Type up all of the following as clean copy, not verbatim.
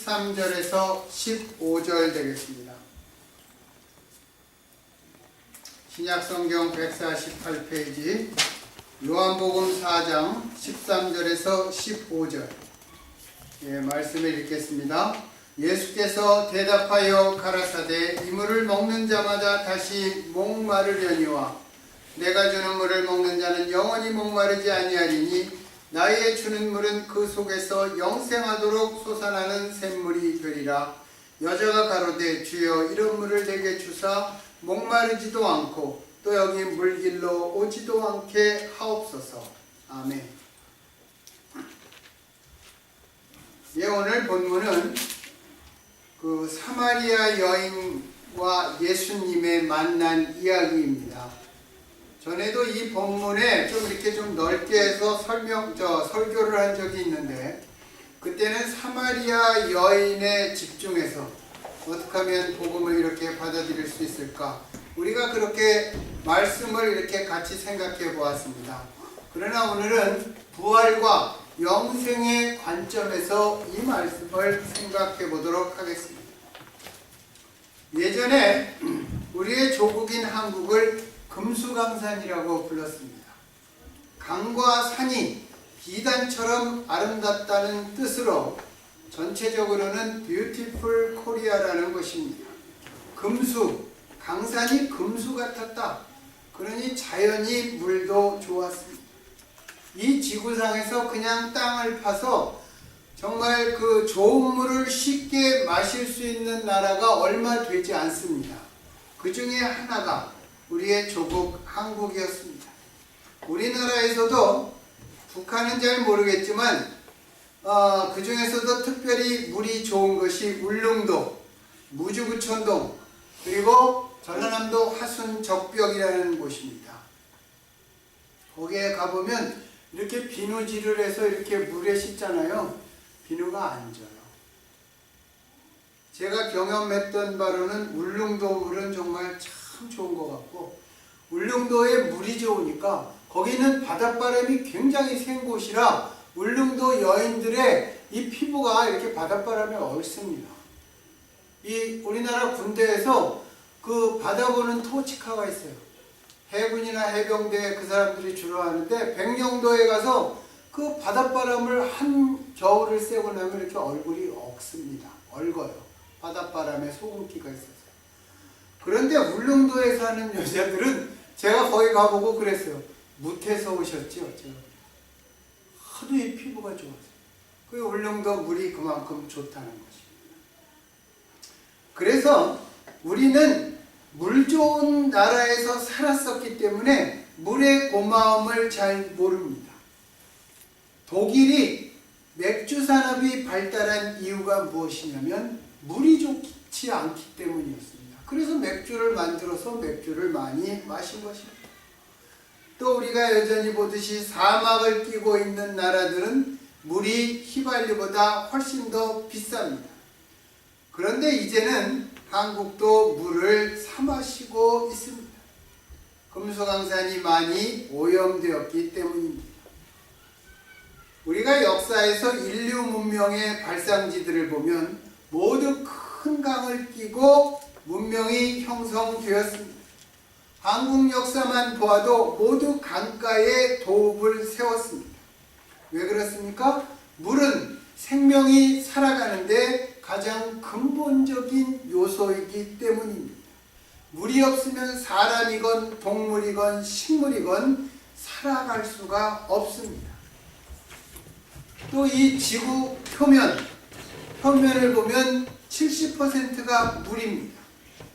13절에서 15절 되겠습니다. 신약성경 148페이지 요한복음 4장 13절에서 15절 말씀을 읽겠습니다. 예수께서 대답하여 가라사대 이물을 먹는 자마다 다시 목마르려니와 내가 주는 물을 먹는 자는 영원히 목마르지 아니하리니 나의 주는 물은 그 속에서 영생하도록 솟아나는 샘물이 되리라. 여자가 가로되 주여 이런 물을 내게 주사 목마르지도 않고 또 여기 물길로 오지도 않게 하옵소서. 아멘. 오늘 본문은 그 사마리아 여인과 예수님의 만난 이야기입니다. 전에도 이 본문에 좀 이렇게 좀 넓게 해서 설교를 한 적이 있는데, 그때는 사마리아 여인에 집중해서 어떻게 하면 복음을 이렇게 받아들일 수 있을까? 우리가 그렇게 말씀을 이렇게 같이 생각해 보았습니다. 그러나 오늘은 부활과 영생의 관점에서 이 말씀을 생각해 보도록 하겠습니다. 예전에 우리의 조국인 한국을 금수강산이라고 불렀습니다. 강과 산이 비단처럼 아름답다는 뜻으로 전체적으로는 뷰티풀 코리아라는 것입니다. 금수, 강산이 금수 같았다. 그러니 자연이 물도 좋았습니다. 이 지구상에서 그냥 땅을 파서 정말 그 좋은 물을 쉽게 마실 수 있는 나라가 얼마 되지 않습니다. 그 중에 하나가 우리의 조국 한국이었습니다. 우리나라에서도 북한은 잘 모르겠지만 그 중에서도 특별히 물이 좋은 것이 울릉도, 무주구천동, 그리고 전라남도 화순 적벽이라는 곳입니다. 거기에 가보면 이렇게 비누질을 해서 이렇게 물에 씻잖아요. 비누가 안 져요. 제가 경험했던 바로는 울릉도 물은 정말 참 좋은 것 같고, 울릉도에 물이 좋으니까 거기는 바닷바람이 굉장히 센 곳이라 울릉도 여인들의 이 피부가 이렇게 바닷바람에 얼습니다. 이 우리나라 군대에서 그 받아보는 토치카가 있어요. 해군이나 해병대 그 사람들이 주로 하는데, 백령도에 가서 그 바닷바람을 한 겨울을 쐬고 나면 이렇게 얼굴이 억습니다. 얼거요. 바닷바람에 소금기가 있어서. 그런데 울릉도에 사는 여자들은 제가 거기 가보고 그랬어요. 무태서 오셨죠? 제가. 하도 이 피부가 좋아서. 그 울릉도 물이 그만큼 좋다는 것입니다. 그래서 우리는 물 좋은 나라에서 살았었기 때문에 물의 고마움을 잘 모릅니다. 독일이 맥주 산업이 발달한 이유가 무엇이냐면 물이 좋지 않기 때문이었습니다. 그래서 맥주를 만들어서 맥주를 많이 마신 것입니다. 또 우리가 여전히 보듯이 사막을 끼고 있는 나라들은 물이 휘발유보다 훨씬 더 비쌉니다. 그런데 이제는 한국도 물을 사 마시고 있습니다. 금수강산이 많이 오염되었기 때문입니다. 우리가 역사에서 인류 문명의 발상지들을 보면 모두 큰 강을 끼고 문명이 형성되었습니다. 한국 역사만 보아도 모두 강가에 도읍을 세웠습니다. 왜 그렇습니까? 물은 생명이 살아가는데 가장 근본적인 요소이기 때문입니다. 물이 없으면 사람이건 동물이건 식물이건 살아갈 수가 없습니다. 또 이 지구 표면을 보면 70%가 물입니다.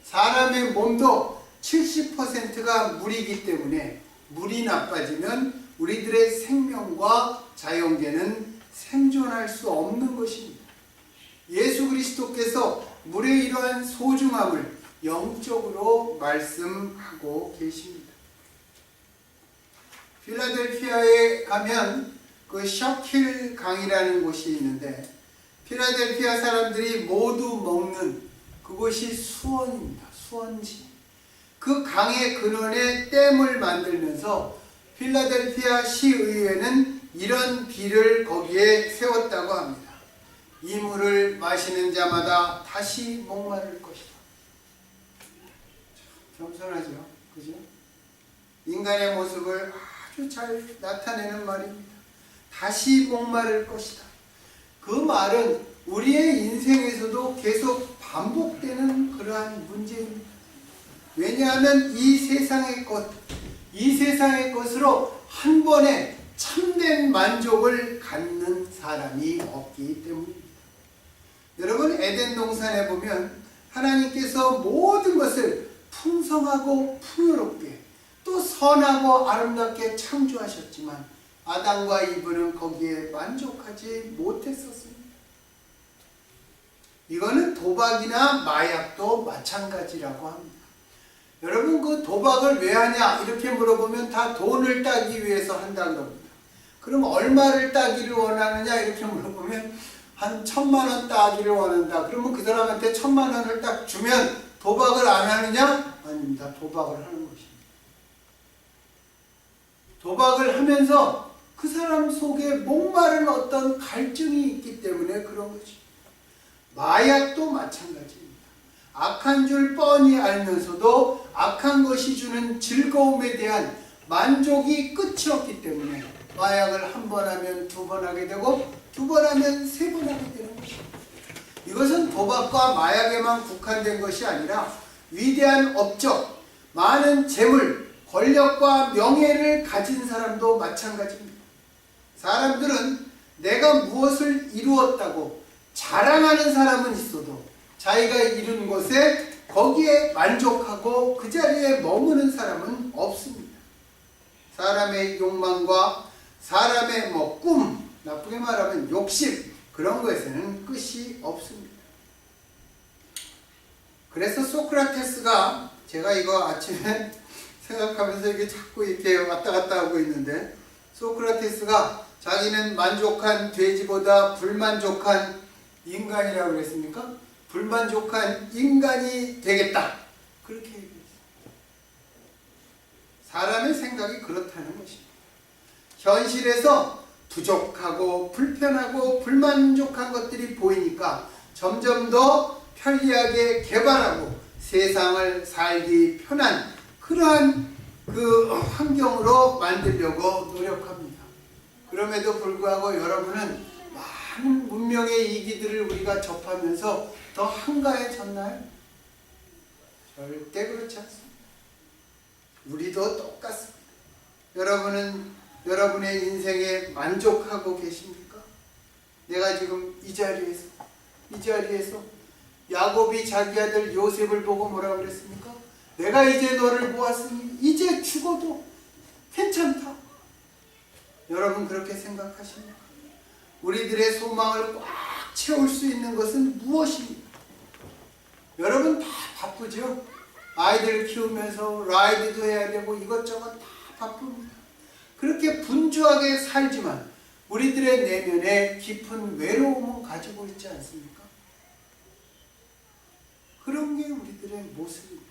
사람의 몸도 70%가 물이기 때문에 물이 나빠지면 우리들의 생명과 자연계는 생존할 수 없는 것입니다. 예수 그리스도께서 물의 이러한 소중함을 영적으로 말씀하고 계십니다. 필라델피아에 가면 그 셔킬 강이라는 곳이 있는데, 필라델피아 사람들이 모두 먹는 그곳이 수원입니다. 수원지. 그 강의 근원에 댐을 만들면서 필라델피아 시의회는 이런 비를 거기에 세웠다고 합니다. 이 물을 마시는 자마다 다시 목마를 것이다. 겸손하죠, 그죠? 인간의 모습을 아주 잘 나타내는 말입니다. 다시 목마를 것이다. 그 말은 우리의 인생에서도 계속 반복되는 그러한 문제입니다. 왜냐하면 이 세상의 것으로 한 번에 참된 만족을 갖는 사람이 없기 때문입니다. 여러분, 에덴 동산에 보면 하나님께서 모든 것을 풍성하고 풍요롭게 또 선하고 아름답게 창조하셨지만 아담과 이브는 거기에 만족하지 못했었습니다. 이거는 도박이나 마약도 마찬가지라고 합니다. 여러분, 그 도박을 왜 하냐 이렇게 물어보면 다 돈을 따기 위해서 한다고 합니다. 그럼 얼마를 따기를 원하느냐 이렇게 물어보면 한 1,000만 원 따기를 원한다. 그러면 그 사람한테 1,000만 원을 딱 주면 도박을 안 하느냐? 아닙니다. 도박을 하는 것입니다. 도박을 하면서 그 사람 속에 목마른 어떤 갈증이 있기 때문에 그런 것입니다. 마약도 마찬가지입니다. 악한 줄 뻔히 알면서도 악한 것이 주는 즐거움에 대한 만족이 끝이 없기 때문에 마약을 한 번 하면 2번 하게 되고 2번 하면 3번 하게 되는 것입니다. 이것은 도박과 마약에만 국한된 것이 아니라 위대한 업적, 많은 재물, 권력과 명예를 가진 사람도 마찬가지입니다. 사람들은 내가 무엇을 이루었다고 자랑하는 사람은 있어도 자기가 이룬 것에 거기에 만족하고 그 자리에 머무는 사람은 없습니다. 사람의 욕망과 사람의 꿈, 나쁘게 말하면 욕심, 그런 것에는 끝이 없습니다. 그래서 소크라테스가, 제가 이거 아침에 생각하면서 이게 자꾸 이렇게 왔다 갔다 하고 있는데, 소크라테스가 자기는 만족한 돼지보다 불만족한 인간이라고 그랬습니까? 불만족한 인간이 되겠다, 그렇게 얘기했어요. 사람의 생각이 그렇다는 것입니다. 현실에서 부족하고 불편하고 불만족한 것들이 보이니까 점점 더 편리하게 개발하고 세상을 살기 편한 그러한 그 환경으로 만들려고 노력합니다. 그럼에도 불구하고 여러분은 많은 문명의 이기들을 우리가 접하면서 더 한가해졌나요? 절대 그렇지 않습니다. 우리도 똑같습니다. 여러분은 여러분의 인생에 만족하고 계십니까? 내가 지금 이 자리에서 야곱이 자기 아들 요셉을 보고 뭐라고 그랬습니까? 내가 이제 너를 보았으니 이제 죽어도 괜찮다. 여러분 그렇게 생각하십니까? 우리들의 소망을 꽉 채울 수 있는 것은 무엇입니까? 여러분 다 바쁘죠? 아이들 키우면서 라이드도 해야 되고 이것저것 다 바쁩니다. 그렇게 분주하게 살지만 우리들의 내면에 깊은 외로움을 가지고 있지 않습니까? 그런 게 우리들의 모습입니다.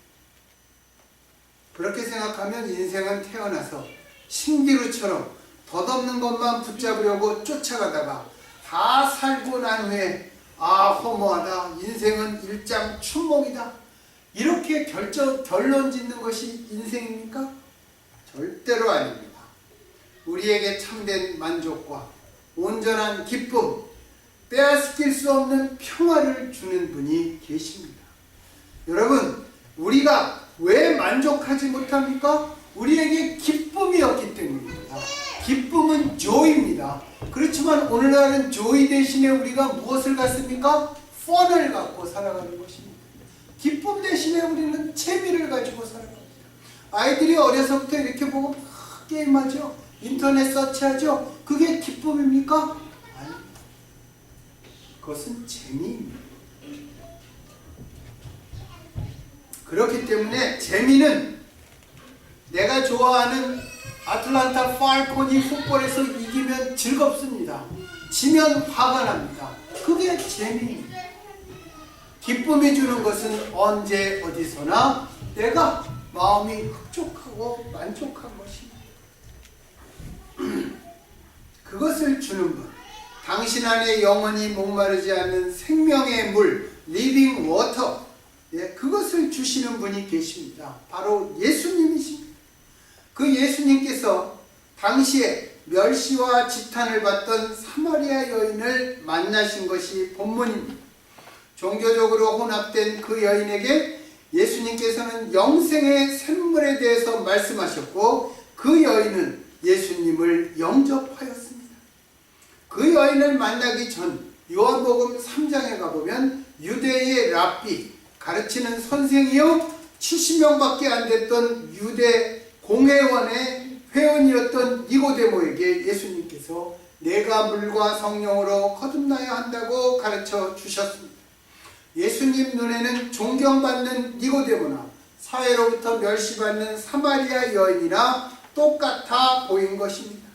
그렇게 생각하면 인생은 태어나서 신기루처럼 덧없는 것만 붙잡으려고 쫓아가다가 다 살고 난 후에 허무하다, 인생은 일장춘몽이다, 이렇게 결론 짓는 것이 인생입니까? 절대로 아닙니다. 우리에게 참된 만족과 온전한 기쁨, 빼앗길 수 없는 평화를 주는 분이 계십니다. 여러분, 우리가 왜 만족하지 못합니까? 우리에게 기쁨이 없기 때문입니다. 기쁨은 joy입니다. 그렇지만 오늘날은 joy 대신에 우리가 무엇을 갖습니까? fun을 갖고 살아가는 것입니다. 기쁨 대신에 우리는 재미를 가지고 살아갑니다. 아이들이 어려서부터 이렇게 보고 막 게임하죠. 인터넷 서치하죠. 그게 기쁨입니까? 아닙니다. 그것은 재미입니다. 그렇기 때문에 재미는 내가 좋아하는 아틀란타 팔콘이 풋볼에서 이기면 즐겁습니다. 지면 화가 납니다. 그게 재미입니다. 기쁨이 주는 것은 언제 어디서나 내가 마음이 흡족하고 만족한 것입니다. 그것을 주는 분, 당신 안에 영원히 목마르지 않는 생명의 물, 리빙 워터, 그것을 주시는 분이 계십니다. 바로 예수님이십니다. 그 예수님께서 당시에 멸시와 지탄을 받던 사마리아 여인을 만나신 것이 본문입니다. 종교적으로 혼합된 그 여인에게 예수님께서는 영생의 샘물에 대해서 말씀하셨고, 그 여인은 예수님을 영접하였습니다. 그 여인을 만나기 전 요한복음 3장에 가보면 유대의 랍비, 가르치는 선생이요 70명밖에 안 됐던 유대 공회원의 회원이었던 니고데모에게 예수님께서 내가 물과 성령으로 거듭나야 한다고 가르쳐 주셨습니다. 예수님 눈에는 존경받는 니고데모나 사회로부터 멸시받는 사마리아 여인이나 똑같아 보인 것입니다.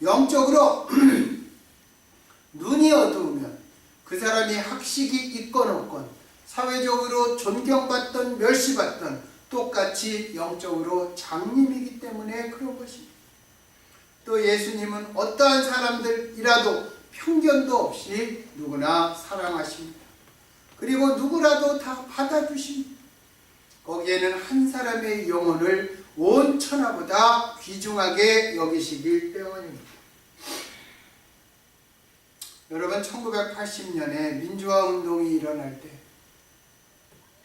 영적으로 눈이 어두우면 그 사람이 학식이 있건 없건 사회적으로 존경받던 멸시받던 똑같이 영적으로 장님이기 때문에 그런 것입니다. 또 예수님은 어떠한 사람들이라도 편견도 없이 누구나 사랑하십니다. 그리고 누구라도 다 받아주십니다. 거기에는 한 사람의 영혼을 온 천하보다 귀중하게 여기시길 때문입니다. 여러분, 1980년에 민주화 운동이 일어날 때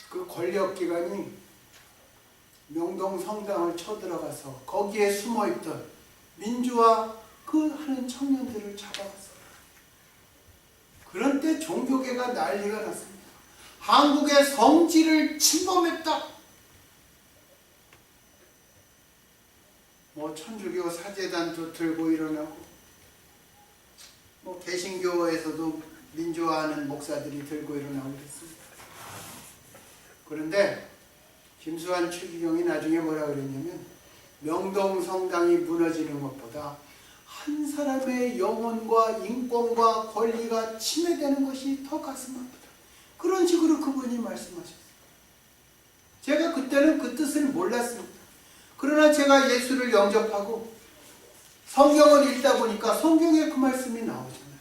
그 권력기관이 명동 성당을 쳐들어가서 거기에 숨어있던 민주화 그 하는 청년들을 잡아갔어요. 그런 때 종교계가 난리가 났습니다. 한국의 성지를 침범했다. 천주교 사제단도 들고 일어나고, 개신교에서도 민주화하는 목사들이 들고 일어나고 그랬습니다. 그런데 김수환 추기경이 나중에 뭐라 그랬냐면, 명동 성당이 무너지는 것보다 한 사람의 영혼과 인권과 권리가 침해되는 것이 더 가슴 아프다. 그런 식으로 그분이 말씀하셨어요. 제가 그때는 그 뜻을 몰랐습니다. 그러나 제가 예수를 영접하고 성경을 읽다 보니까 성경에 그 말씀이 나오잖아요.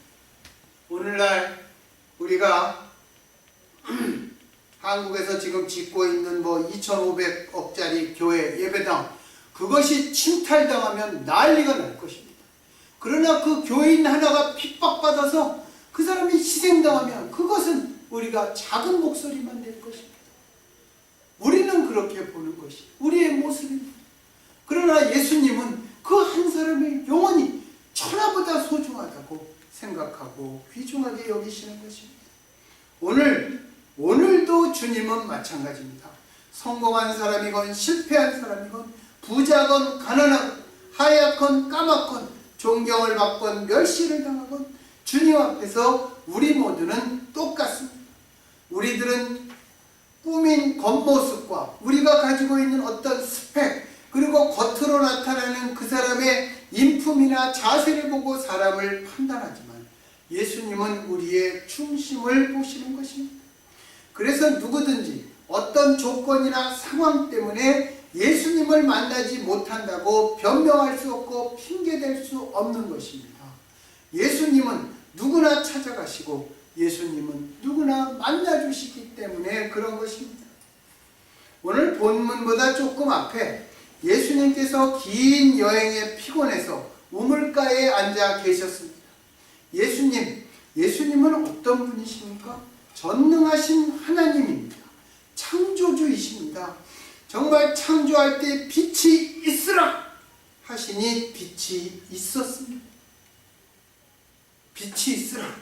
오늘날 우리가 한국에서 지금 짓고 있는 2,500억짜리 교회 예배당, 그것이 침탈당하면 난리가 날 것입니다. 그러나 그 교인 하나가 핍박받아서 그 사람이 희생당하면 그것은 우리가 작은 목소리만 낼 것입니다. 우리는 그렇게 보는 것이 우리의 모습입니다. 그러나 예수님은 그 한 사람의 영혼이 천하보다 소중하다고 생각하고 귀중하게 여기시는 것입니다. 오늘도 주님은 마찬가지입니다. 성공한 사람이건 실패한 사람이건 부자건 가난하건 하얗건 까맣건 존경을 받건 멸시를 당하건 주님 앞에서 우리 모두는 똑같습니다. 우리들은 꾸민 겉모습과 우리가 가지고 있는 어떤 스펙, 그리고 겉으로 나타나는 그 사람의 인품이나 자세를 보고 사람을 판단하지만 예수님은 우리의 중심을 보시는 것입니다. 그래서 누구든지 어떤 조건이나 상황 때문에 예수님을 만나지 못한다고 변명할 수 없고 핑계댈 수 없는 것입니다. 예수님은 누구나 찾아가시고 예수님은 누구나 만나주시기 때문에 그런 것입니다. 오늘 본문보다 조금 앞에 예수님께서 긴 여행에 피곤해서 우물가에 앉아 계셨습니다. 예수님은 어떤 분이십니까? 전능하신 하나님입니다. 창조주이십니다. 정말 창조할 때 빛이 있으라 하시니 빛이 있었습니다. 빛이 있으라.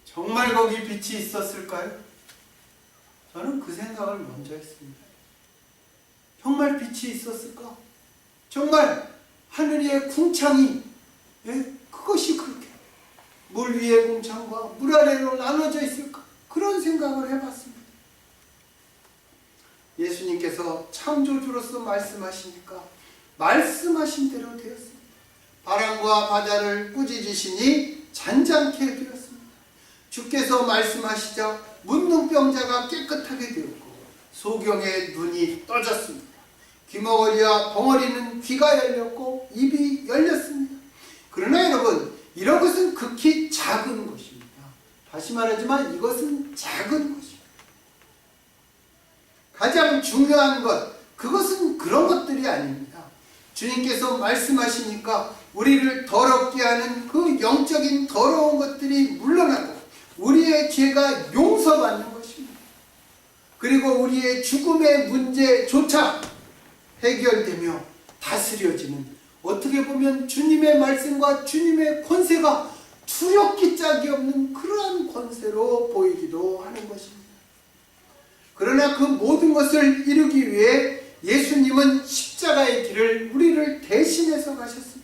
정말 거기 빛이 있었을까요? 저는 그 생각을 먼저 했습니다. 정말 빛이 있었을까? 정말 하늘 위에 궁창이, 그것이 그렇게 물 위에 궁창과 물 아래로 나눠져 있을까? 그런 생각을 해봤습니다. 예수님께서 창조주로서 말씀하시니까 말씀하신 대로 되었습니다. 바람과 바다를 꾸짖으시니 잔잔케 되었습니다. 주께서 말씀하시자 문둥병자가 깨끗하게 되었고 소경의 눈이 떠졌습니다. 귀머거리와 벙어리는 귀가 열렸고 입이 열렸습니다. 그러나 여러분, 이런 것은 극히 작은 것입니다. 다시 말하지만 이것은 작은 것입니다. 가장 중요한 것, 그것은 그런 것들이 아닙니다. 주님께서 말씀하시니까 우리를 더럽게 하는 그 영적인 더러운 것들이 물러나고 우리의 죄가 용서받는 것입니다. 그리고 우리의 죽음의 문제조차 해결되며 다스려지는, 어떻게 보면 주님의 말씀과 주님의 권세가 두렵기 짝이 없는 그러한 권세로 보이기도 하는 것입니다. 그러나 그 모든 것을 이루기 위해 예수님은 십자가의 길을 우리를 대신해서 가셨습니다.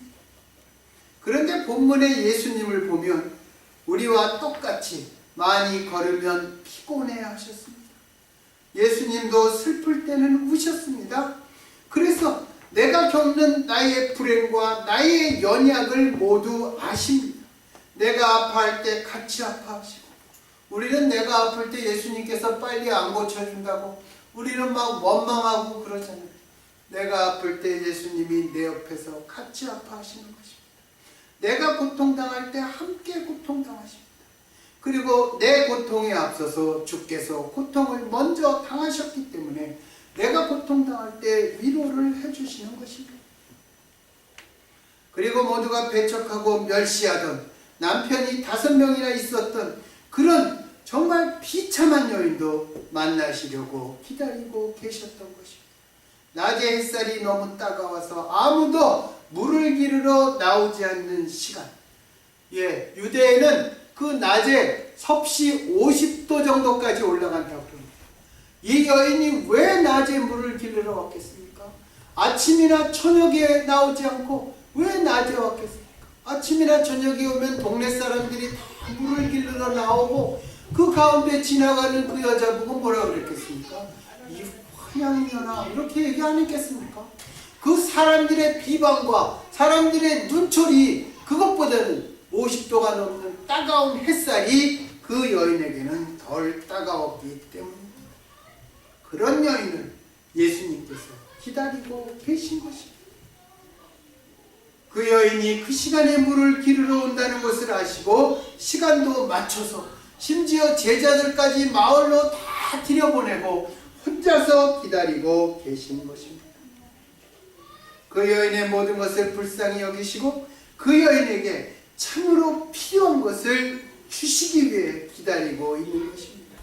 그런데 본문의 예수님을 보면 우리와 똑같이 많이 걸으면 피곤해 하셨습니다. 예수님도 슬플 때는 우셨습니다. 그래서 내가 겪는 나의 불행과 나의 연약을 모두 아십니다. 내가 아파할 때 같이 아파하시고, 우리는 내가 아플 때 예수님께서 빨리 안 고쳐준다고 우리는 막 원망하고 그러잖아요. 내가 아플 때 예수님이 내 옆에서 같이 아파하시는 것입니다. 내가 고통당할 때 함께 고통당하십니다. 그리고 내 고통에 앞서서 주께서 고통을 먼저 당하셨기 때문에 내가 고통당할 때 위로를 해주시는 것입니다. 그리고 모두가 배척하고 멸시하던, 남편이 5명이나 있었던 그런 정말 비참한 여인도 만나시려고 기다리고 계셨던 것입니다. 낮에 햇살이 너무 따가워서 아무도 물을 기르러 나오지 않는 시간. 유대에는 그 낮에 섭씨 50도 정도까지 올라간다고 합니다. 이 여인이 왜 낮에 물을 기르러 왔겠습니까? 아침이나 저녁에 나오지 않고 왜 낮에 왔겠습니까? 아침이나 저녁에 오면 동네 사람들이 다 물을 기르러 나오고 그 가운데 지나가는 그 여자 보고 뭐라 그랬겠습니까? 이 환양이녀나 이렇게 얘기 안 했겠습니까? 그 사람들의 비방과 사람들의 눈초리, 그것보다는 50도가 넘는 따가운 햇살이 그 여인에게는 덜 따가웠기 때문입니다. 그런 여인을 예수님께서 기다리고 계신 것입니다. 그 여인이 그 시간에 물을 기르러 온다는 것을 아시고 시간도 맞춰서 심지어 제자들까지 마을로 다 들여보내고 혼자서 기다리고 계신 것입니다. 그 여인의 모든 것을 불쌍히 여기시고 그 여인에게 참으로 필요한 것을 주시기 위해 기다리고 있는 것입니다.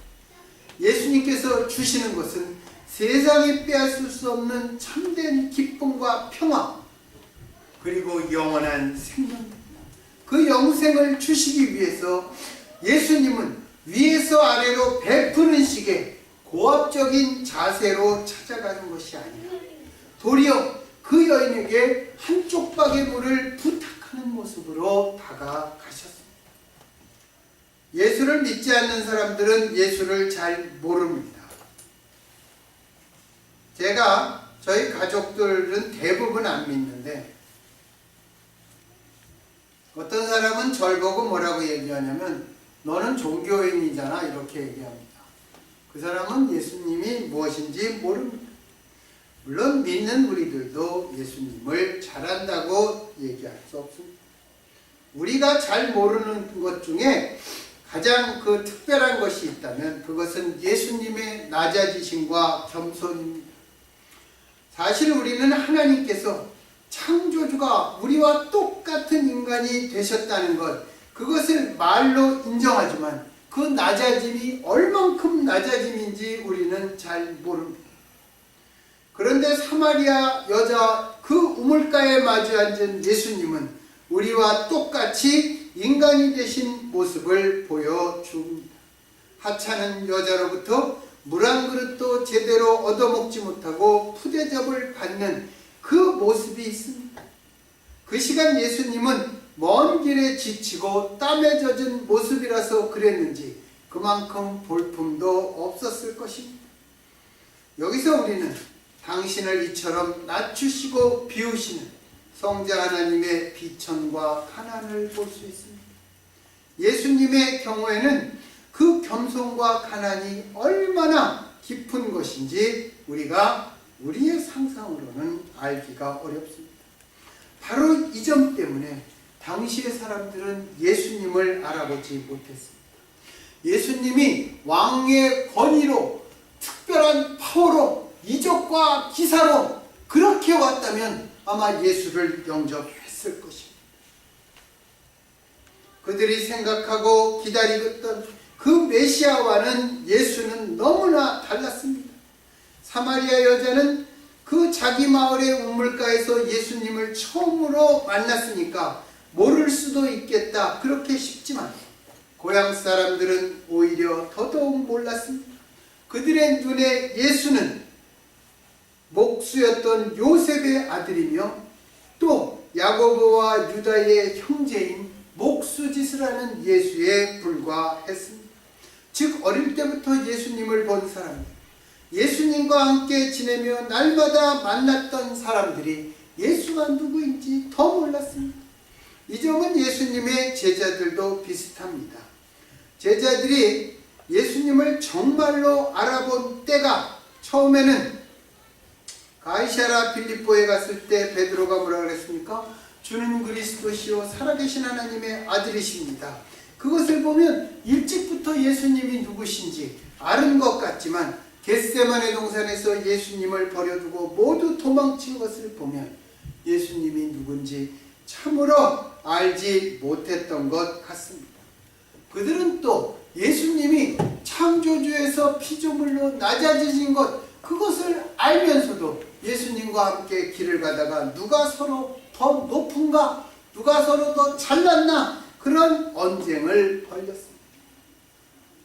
예수님께서 주시는 것은 세상이 빼앗을 수 없는 참된 기쁨과 평화, 그리고 영원한 생명입니다. 그 영생을 주시기 위해서 예수님은 위에서 아래로 베푸는 식의 고압적인 자세로 찾아가는 것이 아니라 도리어 그 여인에게 한 쪽박의 물을 부탁하는 모습으로 다가가셨습니다. 예수를 믿지 않는 사람들은 예수를 잘 모릅니다. 제가 저희 가족들은 대부분 안 믿는데 어떤 사람은 절 보고 뭐라고 얘기하냐면 너는 종교인이잖아 이렇게 얘기합니다. 그 사람은 예수님이 무엇인지 모릅니다. 물론 믿는 우리들도 예수님을 잘한다고 얘기할 수 없습니다. 우리가 잘 모르는 것 중에 가장 그 특별한 것이 있다면 그것은 예수님의 낮아지심과 겸손입니다. 사실 우리는 하나님께서 창조주가 우리와 똑같은 인간이 되셨다는 것, 그것을 말로 인정하지만 그 낮아짐이 얼만큼 낮아짐인지 우리는 잘 모릅니다. 그런데 사마리아 여자 그 우물가에 마주 앉은 예수님은 우리와 똑같이 인간이 되신 모습을 보여줍니다. 하찮은 여자로부터 물 한 그릇도 제대로 얻어먹지 못하고 푸대접을 받는 그 모습이 있습니다. 그 시간 예수님은 먼 길에 지치고 땀에 젖은 모습이라서 그랬는지 그만큼 볼품도 없었을 것입니다. 여기서 우리는 당신을 이처럼 낮추시고 비우시는 성자 하나님의 비천과 가난을 볼 수 있습니다. 예수님의 경우에는 그 겸손과 가난이 얼마나 깊은 것인지 우리가 우리의 상상으로는 알기가 어렵습니다. 바로 이 점 때문에 당시의 사람들은 예수님을 알아보지 못했습니다. 예수님이 왕의 권위로 특별한 파워로 이적과 기사로 그렇게 왔다면 아마 예수를 영접했을 것입니다. 그들이 생각하고 기다리던 그 메시아와는 예수는 너무나 달랐습니다. 사마리아 여자는 그 자기 마을의 우물가에서 예수님을 처음으로 만났으니까 모를 수도 있겠다 그렇게 싶지만 고향 사람들은 오히려 더더욱 몰랐습니다. 그들의 눈에 예수는 목수였던 요셉의 아들이며 또 야고보와 유다의 형제인 목수짓을 하는 예수에 불과했습니다. 즉 어릴 때부터 예수님을 본 사람들, 예수님과 함께 지내며 날마다 만났던 사람들이 예수가 누구인지 더 몰랐습니다. 이 점은 예수님의 제자들도 비슷합니다. 제자들이 예수님을 정말로 알아본 때가 처음에는 가이사랴 빌립보에 갔을 때 베드로가 뭐라 그랬습니까? 주는 그리스도시요 살아계신 하나님의 아들이십니다. 그것을 보면 일찍부터 예수님이 누구신지 아는 것 같지만 겟세마네 동산에서 예수님을 버려두고 모두 도망친 것을 보면 예수님이 누군지 참으로 알지 못했던 것 같습니다. 그들은 또 예수님이 창조주에서 피조물로 낮아지신 것 그것을 알면서도 예수님과 함께 길을 가다가 누가 서로 더 높은가 누가 서로 더 잘났나 그런 언쟁을 벌였습니다.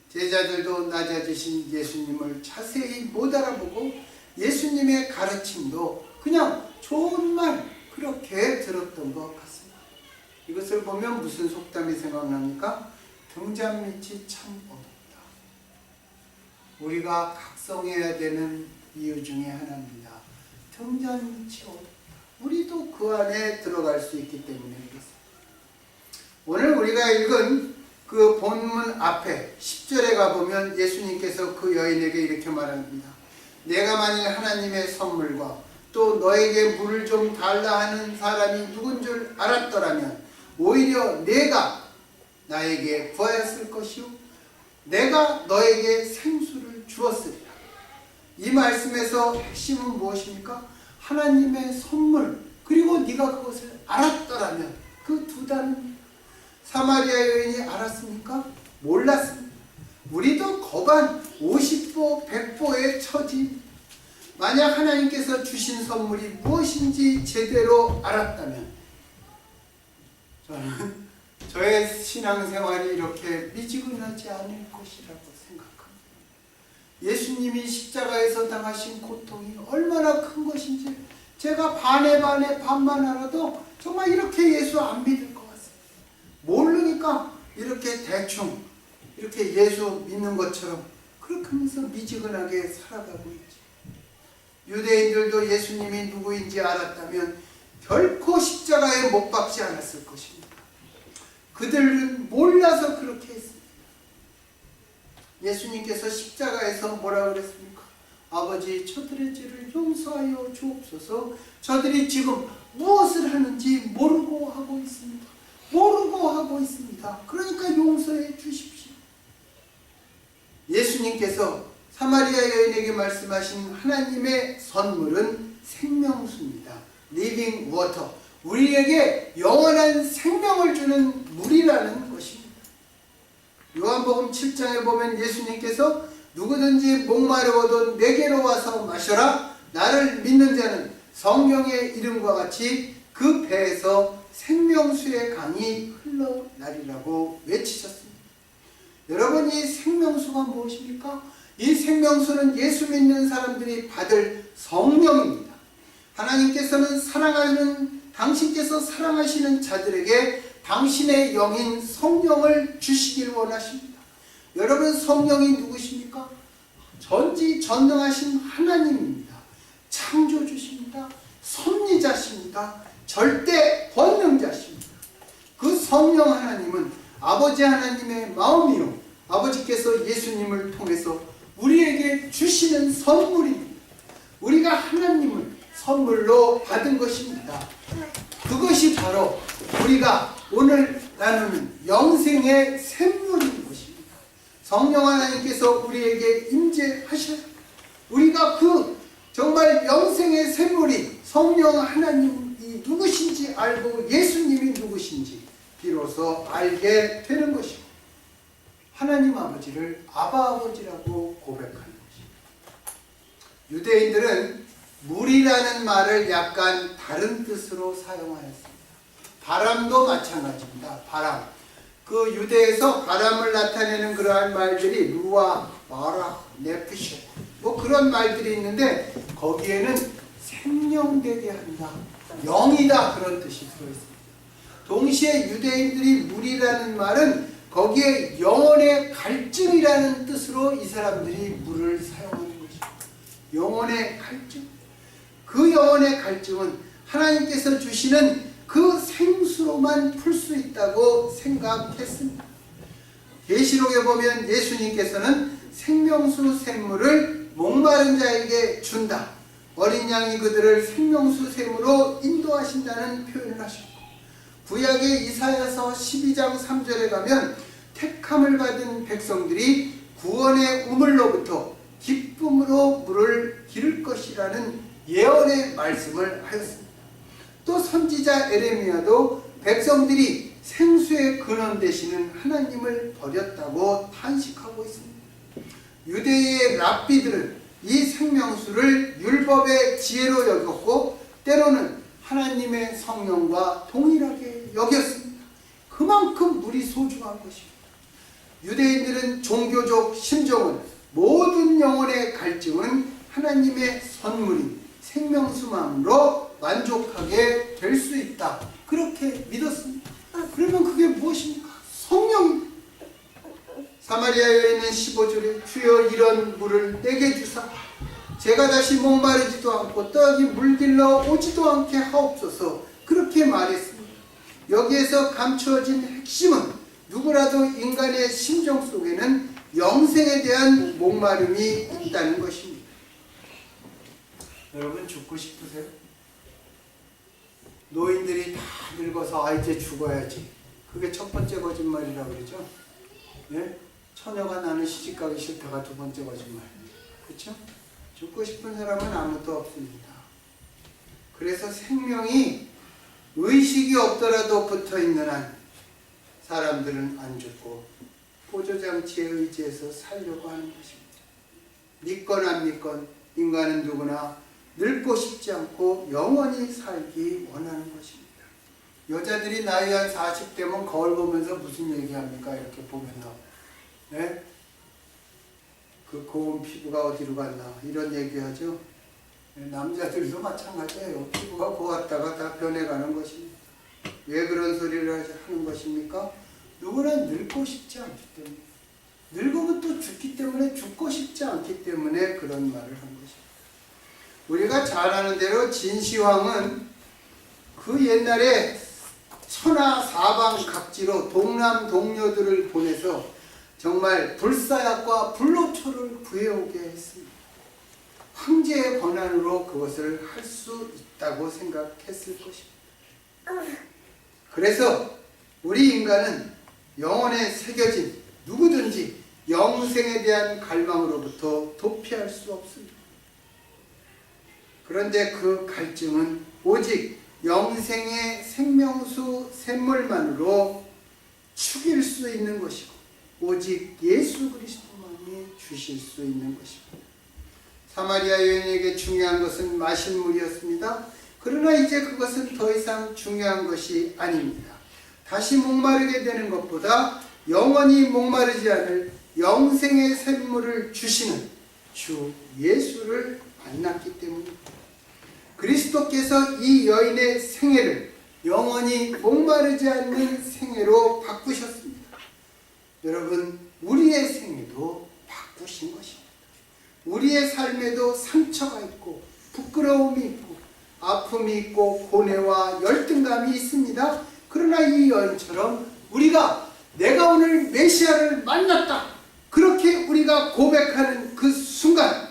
제자들도 낮아지신 예수님을 자세히 못 알아보고 예수님의 가르침도 그냥 좋은 말 그렇게 들었던 것 같습니다. 이것을 보면 무슨 속담이 생각납니까? 등잔밑이 참 어둡다. 우리가 각성해야 되는 이유 중에 하나입니다. 등잔밑이 어둡다. 우리도 그 안에 들어갈 수 있기 때문에 그렇습니다. 오늘 우리가 읽은 그 본문 앞에 10절에 가보면 예수님께서 그 여인에게 이렇게 말합니다. 내가 만일 하나님의 선물과 또 너에게 물을 좀 달라 하는 사람이 누군 줄 알았더라면 오히려 내가 나에게 구하였을 것이요 내가 너에게 생수를 주었으리라. 이 말씀에서 핵심은 무엇입니까? 하나님의 선물 그리고 네가 그것을 알았더라면 그 두 단어입니다. 사마리아 여인이 알았습니까? 몰랐습니다. 우리도 거반 50보 100보의 처지. 만약 하나님께서 주신 선물이 무엇인지 제대로 알았다면 저는 저의 신앙생활이 이렇게 미지근하지 않을 것이라고 생각합니다. 예수님이 십자가에서 당하신 고통이 얼마나 큰 것인지 제가 반에 반만 알아도 정말 이렇게 예수 안 믿을 것 같습니다. 모르니까 이렇게 대충 이렇게 예수 믿는 것처럼 그렇게 하면서 미지근하게 살아가고 있지. 유대인들도 예수님이 누구인지 알았다면 결코 십자가에 못 박지 않았을 것입니다. 그들은 몰라서 그렇게 했습니다. 예수님께서 십자가에서 뭐라고 그랬습니까? 아버지 저들의 죄를 용서하여 주옵소서. 저들이 지금 무엇을 하는지 모르고 하고 있습니다. 모르고 하고 있습니다. 그러니까 용서해 주십시오. 예수님께서 사마리아 여인에게 말씀하신 하나님의 선물은 생명수입니다. Living water. 우리에게 영원한 생명을 주는 물이라는 것입니다. 요한복음 7장에 보면 예수님께서 누구든지 목마르거든 내게로 와서 마셔라. 나를 믿는 자는 성경의 이름과 같이 그 배에서 생명수의 강이 흘러나리라고 외치셨습니다. 여러분, 이 생명수가 무엇입니까? 이 생명수는 예수 믿는 사람들이 받을 성령입니다. 하나님께서는 당신께서 사랑하시는 자들에게 당신의 영인 성령을 주시길 원하십니다. 여러분, 성령이 누구십니까? 전지전능하신 하나님입니다. 창조주십니다. 섭리자십니다. 절대 권능자십니다. 그 성령 하나님은 아버지 하나님의 마음이요 아버지께서 예수님을 통해서 우리에게 주시는 선물입니다. 우리가 하나님을 선물로 받은 것입니다. 그것이 바로 우리가 오늘 나누는 영생의 샘물인 것입니다. 성령 하나님께서 우리에게 임재하셔서 우리가 그 정말 영생의 샘물이 성령 하나님이 누구신지 알고 예수님이 누구신지 비로소 알게 되는 것이고 하나님 아버지를 아바 아버지라고 고백하는 것입니다. 유대인들은 물이라는 말을 약간 다른 뜻으로 사용하였습니다. 바람도 마찬가지입니다. 바람. 그 유대에서 바람을 나타내는 그러한 말들이 루아, 마라, 네프시 뭐 그런 말들이 있는데 거기에는 생명되게 한다, 영이다 그런 뜻이 들어있습니다. 동시에 유대인들이 물이라는 말은 거기에 영혼의 갈증이라는 뜻으로 이 사람들이 물을 사용하는 것입니다. 영혼의 갈증. 그 영혼의 갈증은 하나님께서 주시는 그 생수로만 풀 수 있다고 생각했습니다. 계시록에 보면 예수님께서는 생명수 샘물을 목마른 자에게 준다. 어린 양이 그들을 생명수 샘으로 인도하신다는 표현을 하셨고 구약의 이사야서 12장 3절에 가면 택함을 받은 백성들이 구원의 우물로부터 기쁨으로 물을 기를 것이라는 예언의 말씀을 하였습니다. 또 선지자 에레미야도 백성들이 생수의 근원 되시는 하나님을 버렸다고 탄식하고 있습니다. 유대의 랍비들은 이 생명수를 율법의 지혜로 여겼고 때로는 하나님의 성령과 동일하게 여겼습니다. 그만큼 물이 소중한 것입니다. 유대인들은 종교적 심정은 모든 영혼의 갈증은 하나님의 선물인 생명수만으로 만족하게 될 수 있다. 그렇게 믿었습니다. 그러면 그게 무엇입니까? 성령입니다. 사마리아 여인은 15절에 주여 이런 물을 내게 주사 제가 다시 목마르지도 않고 떡이 물길러 오지도 않게 하옵소서 그렇게 말했습니다. 여기에서 감추어진 핵심은 누구라도 인간의 심정 속에는 영생에 대한 목마름이 있다는 것입니다. 여러분 죽고 싶으세요? 노인들이 다 늙어서 이제 죽어야지. 그게 첫 번째 거짓말이라고 그러죠. 예? 처녀가 나는 시집가기 싫다가 두 번째 거짓말. 그렇죠? 죽고 싶은 사람은 아무도 없습니다. 그래서 생명이 의식이 없더라도 붙어있는 한 사람들은 안 죽고 보조장치에 의지해서 살려고 하는 것입니다. 믿건 안 믿건 인간은 누구나 늙고 싶지 않고 영원히 살기 원하는 것입니다. 여자들이 나이 한 40대면 거울 보면서 무슨 얘기합니까? 이렇게 보면서 네? 그 고운 피부가 어디로 갔나 이런 얘기하죠. 남자들도 마찬가지예요. 피부가 고왔다가 다 변해가는 것입니다. 왜 그런 소리를 하는 것입니까? 누구나 늙고 싶지 않기 때문에 늙으면 또 죽기 때문에 죽고 싶지 않기 때문에 그런 말을 한 것입니다. 우리가 잘 아는 대로 진시황은 그 옛날에 천하 사방 각지로 동남 동료들을 보내서 정말 불사약과 불로초를 구해오게 했습니다. 황제의 권한으로 그것을 할 수 있다고 생각했을 것입니다. 그래서 우리 인간은 영혼에 새겨진 누구든지 영생에 대한 갈망으로부터 도피할 수 없습니다. 그런데 그 갈증은 오직 영생의 생명수 샘물만으로 축일 수 있는 것이고 오직 예수 그리스도만이 주실 수 있는 것입니다. 사마리아 여인에게 중요한 것은 마실 물이었습니다. 그러나 이제 그것은 더 이상 중요한 것이 아닙니다. 다시 목마르게 되는 것보다 영원히 목마르지 않을 영생의 샘물을 주시는 주 예수를 만났기 때문입니다. 그리스도께서 이 여인의 생애를 영원히 목마르지 않는 생애로 바꾸셨습니다. 여러분, 우리의 생애도 바꾸신 것입니다. 우리의 삶에도 상처가 있고 부끄러움이 있고 아픔이 있고 고뇌와 열등감이 있습니다. 그러나 이 여인처럼 우리가 내가 오늘 메시아를 만났다 그렇게 우리가 고백하는 그 순간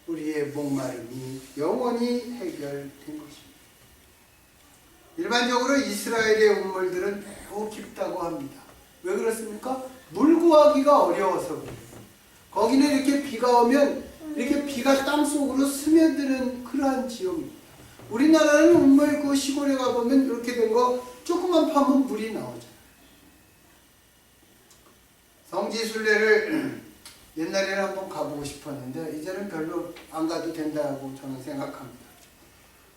우리의 목마름이 영원히 해결된 것입니다. 일반적으로 이스라엘의 운물들은 매우 깊다고 합니다. 왜 그렇습니까? 물 구하기가 어려워서 그래요. 거기는 이렇게 비가 오면 이렇게 비가 땅속으로 스며드는 그러한 지역입니다. 우리나라는 운물 그 시골에 가보면 이렇게 된 거 조금만 파면 물이 나오잖아요. 성지순례를 옛날에는 한번 가보고 싶었는데 이제는 별로 안 가도 된다고 저는 생각합니다.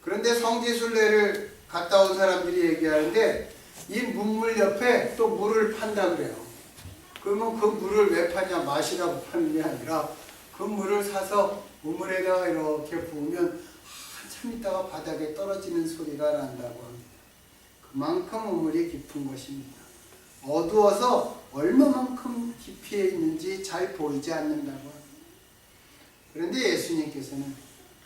그런데 성지순례를 갔다 온 사람들이 얘기하는데 이 문물 옆에 또 물을 판다 그래요. 그러면 그 물을 왜 파냐, 마시라고 파는 게 아니라 그 물을 사서 우물에다가 이렇게 부으면 한참 있다가 바닥에 떨어지는 소리가 난다고 합니다. 그만큼 우물이 깊은 것입니다. 어두워서 얼마만큼 깊이에 있는지 잘 보이지 않는다고 합니다. 그런데 예수님께서는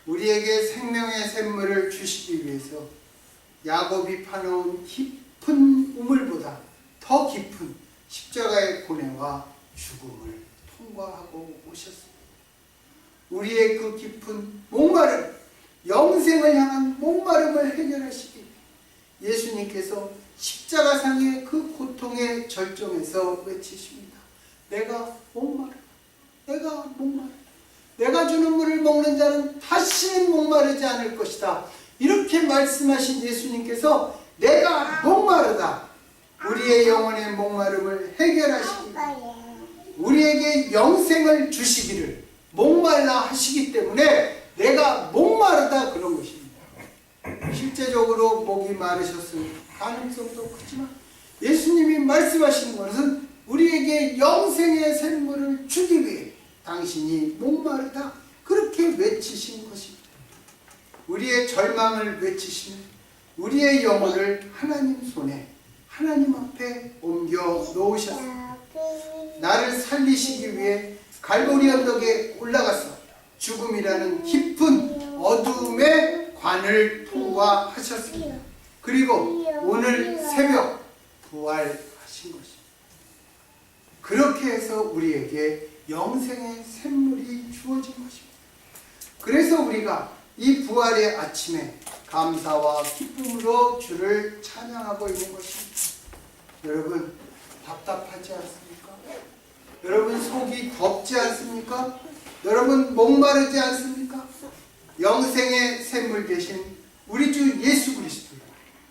우리에게 생명의 샘물을 주시기 위해서 야곱이 파놓은 깊은 우물보다 더 깊은 십자가의 고뇌와 죽음을 통과하고 오셨습니다. 우리의 그 깊은 목마름, 영생을 향한 목마름을 해결하시기 위해 예수님께서 십자가상의 그 고통의 절정에서 외치십니다. 내가 목마르다. 내가 목마르다. 내가 주는 물을 먹는 자는 다시는 목마르지 않을 것이다. 이렇게 말씀하신 예수님께서 내가 목마르다. 우리의 영혼의 목마름을 해결하시기 우리에게 영생을 주시기를 목말라 하시기 때문에 내가 목마르다 그런 것입니다. 실제적으로 목이 마르셨을 가능성도 크지만 예수님이 말씀하시는 것은 우리에게 영생의 샘물을 주기 위해 당신이 목마르다 그렇게 외치신 것입니다. 우리의 절망을 외치시는 우리의 영혼을 하나님 손에 하나님 앞에 옮겨 놓으셨습니다. 나를 살리시기 위해 갈보리 언덕에 올라가서 죽음이라는 깊은 어두움의 관을 통과하셨습니다. 그리고 오늘 새벽 부활하신 것입니다. 그렇게 해서 우리에게 영생의 샘물이 주어진 것입니다. 그래서 우리가 이 부활의 아침에 감사와 기쁨으로 주를 찬양하고 있는 것입니다. 여러분 답답하지 않습니까? 여러분 속이 덥지 않습니까? 여러분 목마르지 않습니까? 영생의 샘물 되신 우리 주 예수 그리스도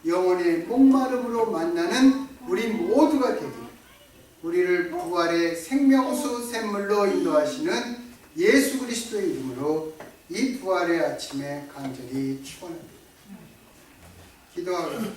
영혼의 목마름으로 만나는 우리 모두가 되길 우리를 부활의 생명수 샘물로 인도하시는 예수 그리스도의 이름으로 이 부활의 아침에 간절히 축원합니다. 기도하겠습니다.